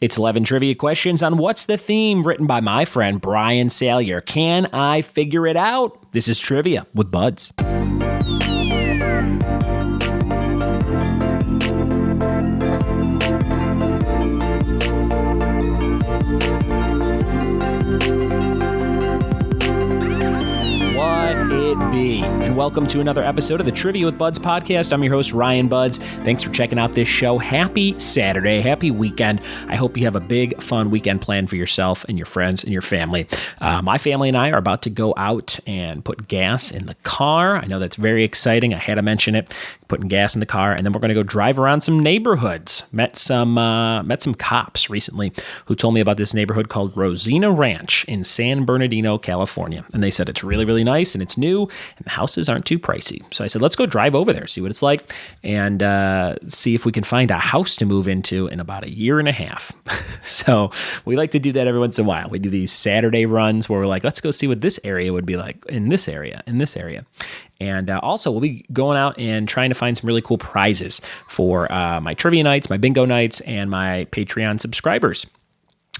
It's 11 trivia questions on What's the Theme, written by my friend Brian Salyer. Can I figure it out? This is Trivia with Buds. And welcome to another episode of the Trivia with Buds podcast. I'm your host, Ryan Buds. Thanks for checking out this show. Happy Saturday. Happy weekend. I hope you have a big, fun weekend planned for yourself and your friends and your family. My family and I are about to go out and put gas in the car. I know that's very exciting. I had to mention it. Putting gas in the car, and then we're going to go drive around some neighborhoods. Met some cops recently who told me about this neighborhood called Rosina Ranch in San Bernardino, California. And they said it's really, really nice and it's new and the houses aren't too pricey. So I said, let's go drive over there, see what it's like, and see if we can find a house to move into in about a year and a half. So we like to do that every once in a while. We do these Saturday runs where we're like, let's go see what this area would be like in this area, And also, we'll be going out and trying to find some really cool prizes for my trivia nights, my bingo nights, and my Patreon subscribers.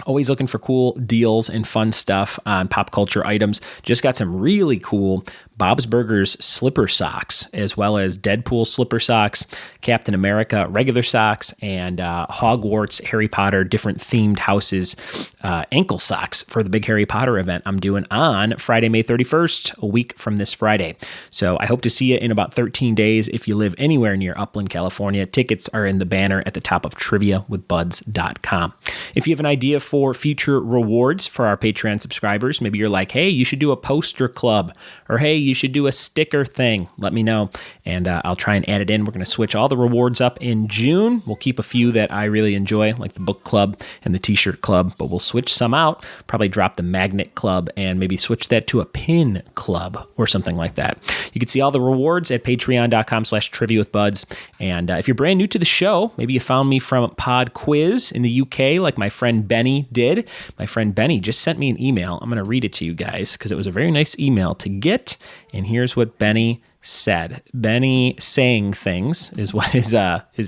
Always looking for cool deals and fun stuff on pop culture items. Just got some really cool Bob's Burgers slipper socks, as well as Deadpool slipper socks, Captain America regular socks, and Hogwarts, Harry Potter, different themed houses, ankle socks for the big Harry Potter event I'm doing on Friday, May 31st, a week from this Friday. So I hope to see you in about 13 days if you live anywhere near Upland, California. Tickets are in the banner at the top of triviawithbuds.com. If you have an idea for future rewards for our Patreon subscribers, maybe you're like, hey, you should do a poster club, or hey, you should do a sticker thing, let me know, and I'll try and add it in. We're going to switch all the rewards up in June. We'll keep a few that I really enjoy, like the book club and the t-shirt club, but we'll switch some out, probably drop the magnet club, and maybe switch that to a pin club or something like that. You can see all the rewards at patreon.com/triviawithbuds, and if you're brand new to the show, maybe you found me from Pod Quiz in the UK, like my friend Benny did. My friend Benny just sent me an email. I'm going to read it to you guys because it was a very nice email to get. And here's what Benny said. Benny Saying Things is what his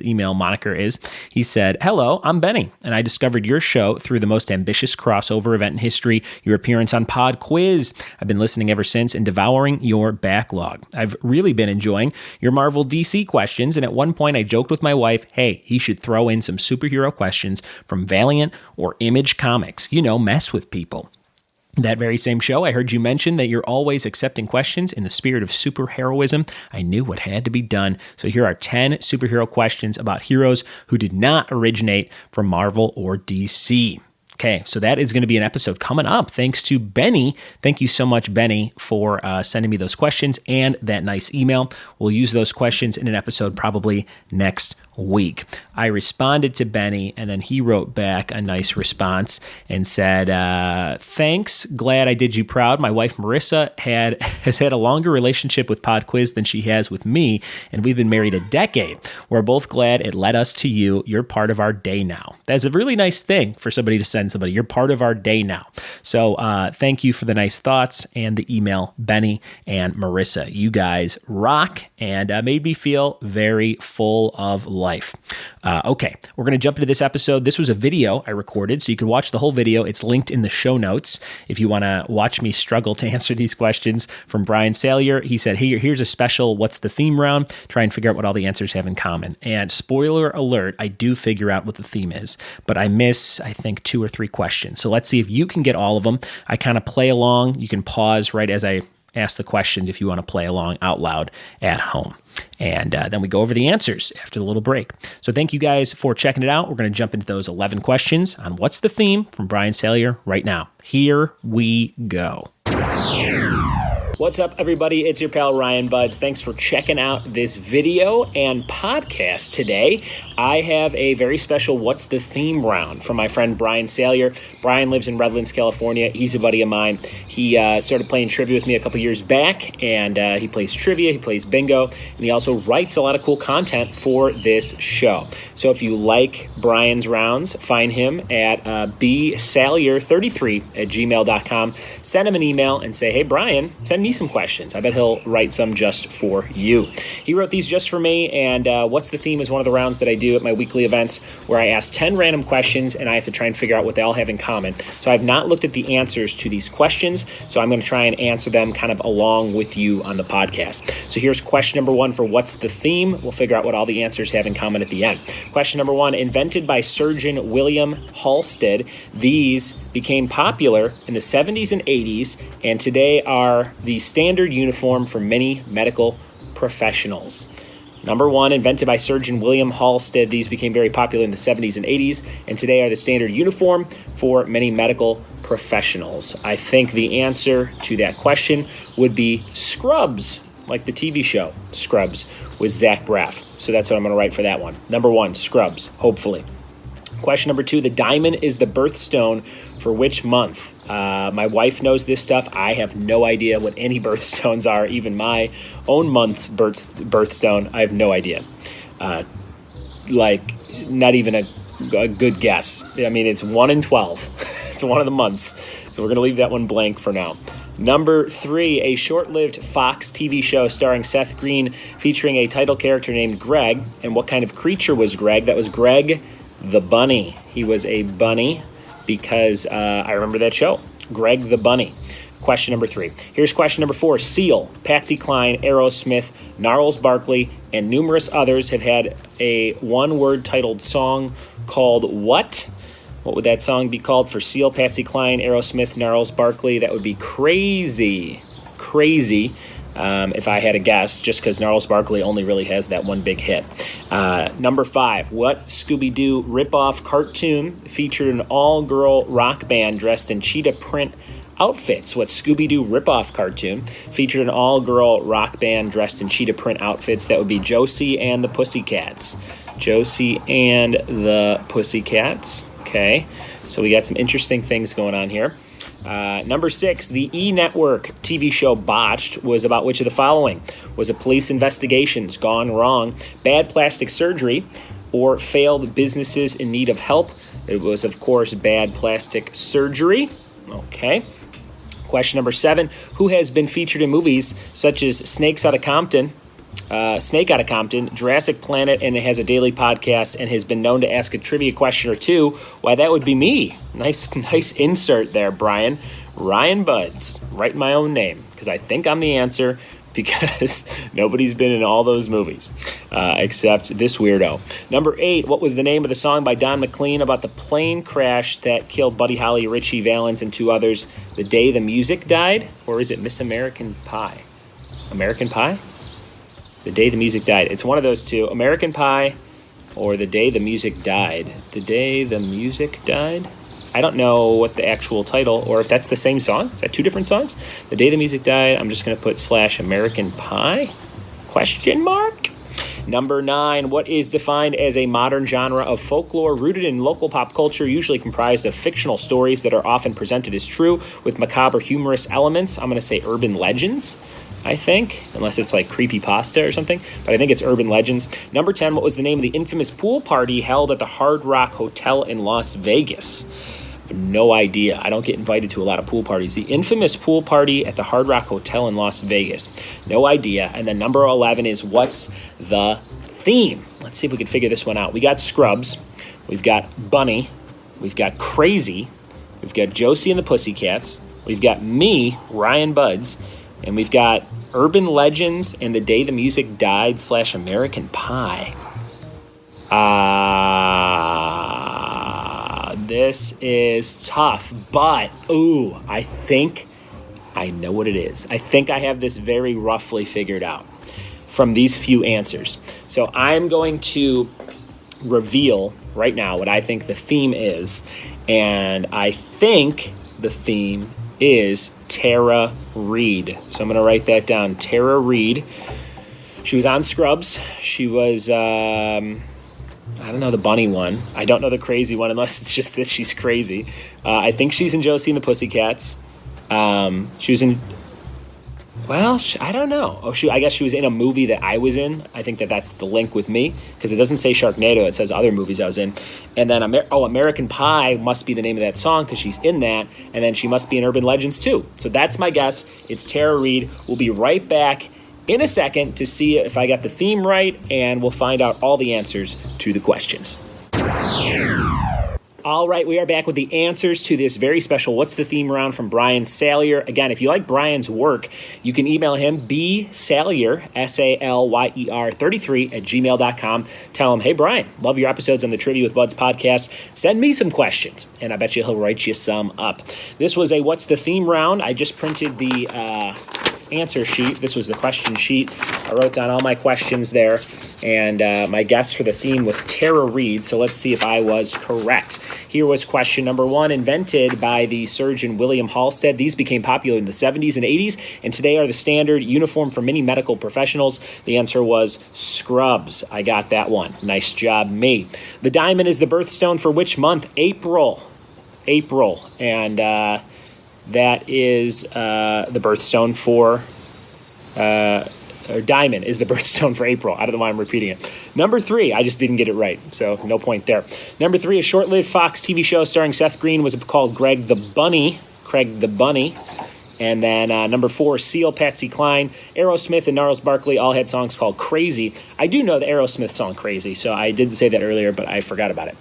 email moniker is. He said, "Hello, I'm Benny, and I discovered your show through the most ambitious crossover event in history, your appearance on Pod Quiz. I've been listening ever since and devouring your backlog. I've really been enjoying your Marvel DC questions, and at one point I joked with my wife, hey, he should throw in some superhero questions from Valiant or Image Comics. You know, mess with people. That very same show, I heard you mention that you're always accepting questions in the spirit of superheroism. I knew what had to be done. So here are 10 superhero questions about heroes who did not originate from Marvel or DC. Okay, so that is going to be an episode coming up. Thanks to Benny. Thank you so much, Benny, for sending me those questions and that nice email. We'll use those questions in an episode probably next week. I responded to Benny, and then he wrote back a nice response and said, thanks, glad I did you proud. My wife Marissa has had a longer relationship with Pod Quiz than she has with me, and we've been married a decade. We're both glad it led us to you. You're part of our day now. That's a really nice thing for somebody to send somebody. You're part of our day now. So thank you for the nice thoughts and the email, Benny and Marissa. You guys rock, and made me feel very full of life. Okay, we're going to jump into this episode. This was a video I recorded, so you can watch the whole video. It's linked in the show notes if you want to watch me struggle to answer these questions from Brian Salyer. He said, hey, here's a special What's the Theme round. Try and figure out what all the answers have in common. And spoiler alert, I do figure out what the theme is, but I miss, I think, 2 or 3 questions. So let's see if you can get all of them. I kind of play along. You can pause right as I ask the questions if you want to play along out loud at home. And then we go over the answers after the little break. So thank you guys for checking it out. We're going to jump into those 11 questions on What's the Theme from Brian Salyer right now. Here we go. What's up, everybody? It's your pal, Ryan Buds. Thanks for checking out this video and podcast today. I have a very special What's the Theme round from my friend Brian Salyer. Brian lives in Redlands, California. He's a buddy of mine. He started playing trivia with me a couple years back, and he plays trivia, he plays bingo, and he also writes a lot of cool content for this show. So if you like Brian's rounds, find him at bsalyer33@gmail.com. Send him an email and say, hey, Brian, send me me some questions. I bet he'll write some just for you. He wrote these just for me, and What's the Theme is one of the rounds that I do at my weekly events where I ask 10 random questions, and I have to try and figure out what they all have in common. So I've not looked at the answers to these questions, so I'm going to try and answer them kind of along with you on the podcast. So here's question number 1 for What's the Theme? We'll figure out what all the answers have in common at the end. Question number 1, invented by Surgeon William Halsted, these became popular in the 70s and 80s, and today are the standard uniform for many medical professionals. Number 1, invented by Surgeon William Halsted, these became very popular in the 70s and 80s, and today are the standard uniform for many medical professionals. I think the answer to that question would be Scrubs, like the TV show Scrubs with Zach Braff. So that's what I'm going to write for that one. Number 1, Scrubs, hopefully. Question number 2, the diamond is the birthstone for which month? My wife knows this stuff. I have no idea what any birthstones are, even my own month's birthstone. I have no idea. Not even a good guess. I mean, it's 1 in 12. It's one of the months. So we're going to leave that one blank for now. Number 3, a short-lived Fox TV show starring Seth Green featuring a title character named Greg. And what kind of creature was Greg? That was Greg the Bunny. He was a bunny because I remember that show, Greg the Bunny. Question number 3. Here's question number 4. Seal, Patsy Cline, Aerosmith, Gnarls Barkley, and numerous others have had a one-word titled song called what? What would that song be called for Seal, Patsy Cline, Aerosmith, Gnarls Barkley? That would be Crazy. Crazy. If I had a guess, just because Gnarls Barkley only really has that one big hit. Number 5, what Scooby-Doo ripoff cartoon featured an all-girl rock band dressed in cheetah print outfits? What Scooby-Doo ripoff cartoon featured an all-girl rock band dressed in cheetah print outfits? That would be Josie and the Pussycats. Josie and the Pussycats. Okay, so we got some interesting things going on here. Number 6, the E! Network TV show Botched was about which of the following? Was it police investigations gone wrong, bad plastic surgery, or failed businesses in need of help? It was, of course, bad plastic surgery. Okay. Question number 7, who has been featured in movies such as Snake Out of Compton, Jurassic Planet, and it has a daily podcast and has been known to ask a trivia question or two? Why, that would be me. Nice insert there, Brian. Ryan Buds. Write my own name because I think I'm the answer because nobody's been in all those movies except this weirdo. Number 8, what was the name of the song by Don McLean about the plane crash that killed Buddy Holly, Richie Valens, and 2 others? The Day the Music Died? Or is it Miss American Pie? American Pie? The Day the Music Died. It's one of those two. American Pie or The Day the Music Died. The Day the Music Died? I don't know what the actual title, or if that's the same song. Is that 2 different songs? The Day the Music Died. I'm just going to put /American Pie? Question mark? Number 9, what is defined as a modern genre of folklore rooted in local pop culture, usually comprised of fictional stories that are often presented as true with macabre humorous elements? I'm going to say urban legends, I think, unless it's like creepypasta or something, but I think it's urban legends. Number 10, what was the name of the infamous pool party held at the Hard Rock Hotel in Las Vegas? No idea. I don't get invited to a lot of pool parties. The infamous pool party at the Hard Rock Hotel in Las Vegas. No idea. And then number 11 is what's the theme? Let's see if we can figure this one out. We got Scrubs. We've got Bunny. We've got Crazy. We've got Josie and the Pussycats. We've got me, Ryan Buds. And we've got urban legends and The Day the Music Died /American Pie. This is tough, but, I think I know what it is. I think I have this very roughly figured out from these few answers. So I'm going to reveal right now what I think the theme is, and I think the theme is Tara Reid. So I'm going to write that down. Tara Reid. She was on Scrubs. She was... I don't know the bunny one. I don't know the crazy one unless it's just that she's crazy. I think she's in Josie and the Pussycats. She was in Well, I don't know. Oh, shoot. I guess she was in a movie that I was in. I think that's the link with me because it doesn't say Sharknado. It says other movies I was in. And then, American Pie must be the name of that song because she's in that. And then she must be in Urban Legends too. So that's my guess. It's Tara Reid. We'll be right back in a second to see if I got the theme right, and we'll find out all the answers to the questions. All right, we are back with the answers to this very special What's the Theme round from Brian Salyer. Again, if you like Brian's work, you can email him bsalyer, Salyer 33 @gmail.com. Tell him, hey, Brian, love your episodes on the Trivia with Buds podcast. Send me some questions, and I bet you he'll write you some up. This was a What's the Theme round. I just printed the answer sheet. This was the question sheet. I wrote down all my questions there, and my guess for the theme was Tara Reid, so let's see if I was correct. Here was question number 1. Invented by the surgeon William Halsted, these became popular in the 70s and 80s, and today are the standard uniform for many medical professionals. The answer was scrubs. I got that one. Nice job, me. The diamond is the birthstone for which month? April. And that is the birthstone for, or diamond is the birthstone for April. I don't know why I'm repeating it. Number 3, I just didn't get it right, so no point there. Number 3, a short-lived Fox TV show starring Seth Green was called Craig the Bunny. And then number 4, Seal, Patsy Cline, Aerosmith, and Gnarls Barkley all had songs called Crazy. I do know the Aerosmith song Crazy, so I did say that earlier, but I forgot about it.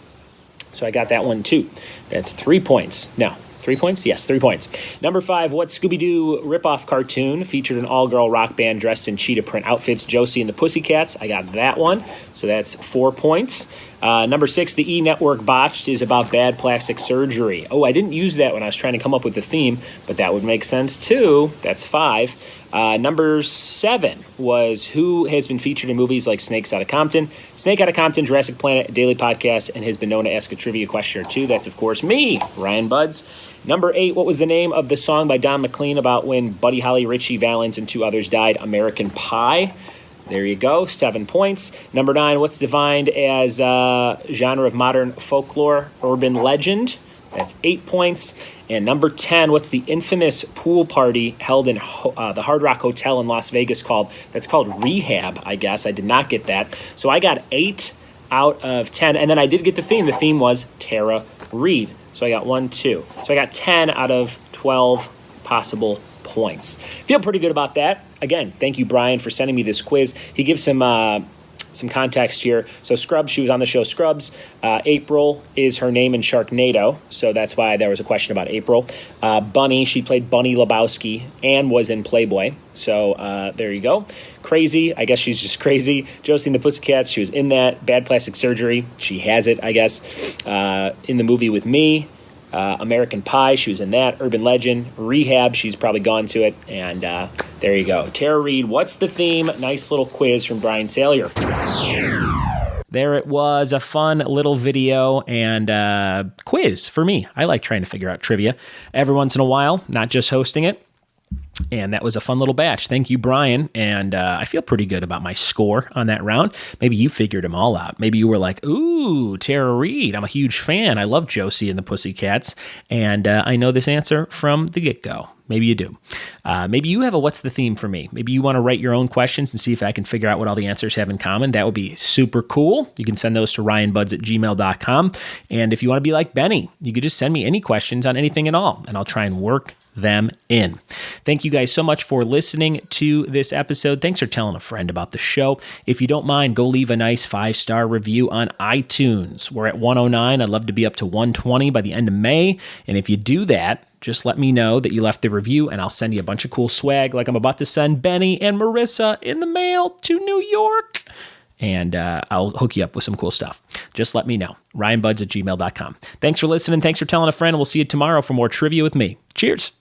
So I got that one too. That's 3 points. No. 3 points? Yes, 3 points. Number 5, what Scooby-Doo ripoff cartoon featured an all-girl rock band dressed in cheetah print outfits, Josie and the Pussycats? I got that one, so that's 4 points. Number 6, the E! Network Botched is about bad plastic surgery. Oh, I didn't use that when I was trying to come up with the theme, but that would make sense too. That's 5. Number 7 was who has been featured in movies like Snakes Out of Compton, Snake Out of Compton, Jurassic Planet, Daily Podcast, and has been known to ask a trivia question or two. That's, of course, me, Ryan Buds. Number 8, what was the name of the song by Don McLean about when Buddy Holly, Richie Valens, and 2 others died? American Pie. There you go, 7 points. Number 9, what's defined as genre of modern folklore, urban legend? That's 8 points. And number 10, what's the infamous pool party held in the Hard Rock Hotel in Las Vegas called? That's called Rehab, I guess. I did not get that. So I got 8 out of 10. And then I did get the theme. The theme was Tara Reid. So I got 1, 2. So I got 10 out of 12 possible points. Feel pretty good about that. Again, thank you, Brian, for sending me this quiz. He gives some context here. So Scrubs, she was on the show Scrubs. April is her name in Sharknado, so that's why there was a question about April. Bunny, she played Bunny Lebowski and was in Playboy. So there you go. Crazy, I guess she's just crazy. Josie and the Pussycats, she was in that. Bad plastic surgery, she has it, I guess. In the movie with me. American Pie, she was in that. Urban Legend, Rehab, she's probably gone to it. And there you go. Tara Reid, what's the theme? Nice little quiz from Brian Salyer. There it was, a fun little video and quiz for me. I like trying to figure out trivia every once in a while, not just hosting it. And that was a fun little batch. Thank you, Brian. And I feel pretty good about my score on that round. Maybe you figured them all out. Maybe you were like, ooh, Tara Reid. I'm a huge fan. I love Josie and the Pussycats. And I know this answer from the get-go. Maybe you do. Maybe you have a what's the theme for me. Maybe you want to write your own questions and see if I can figure out what all the answers have in common. That would be super cool. You can send those to ryanbuds@gmail.com. And if you want to be like Benny, you could just send me any questions on anything at all, and I'll try and work them in. Thank you guys so much for listening to this episode. Thanks for telling a friend about the show. If you don't mind, go leave a nice 5-star review on iTunes. We're at 109. I'd love to be up to 120 by the end of May. And if you do that, just let me know that you left the review and I'll send you a bunch of cool swag like I'm about to send Benny and Marissa in the mail to New York. And I'll hook you up with some cool stuff. Just let me know. ryanbuds@gmail.com. Thanks for listening. Thanks for telling a friend. We'll see you tomorrow for more trivia with me. Cheers.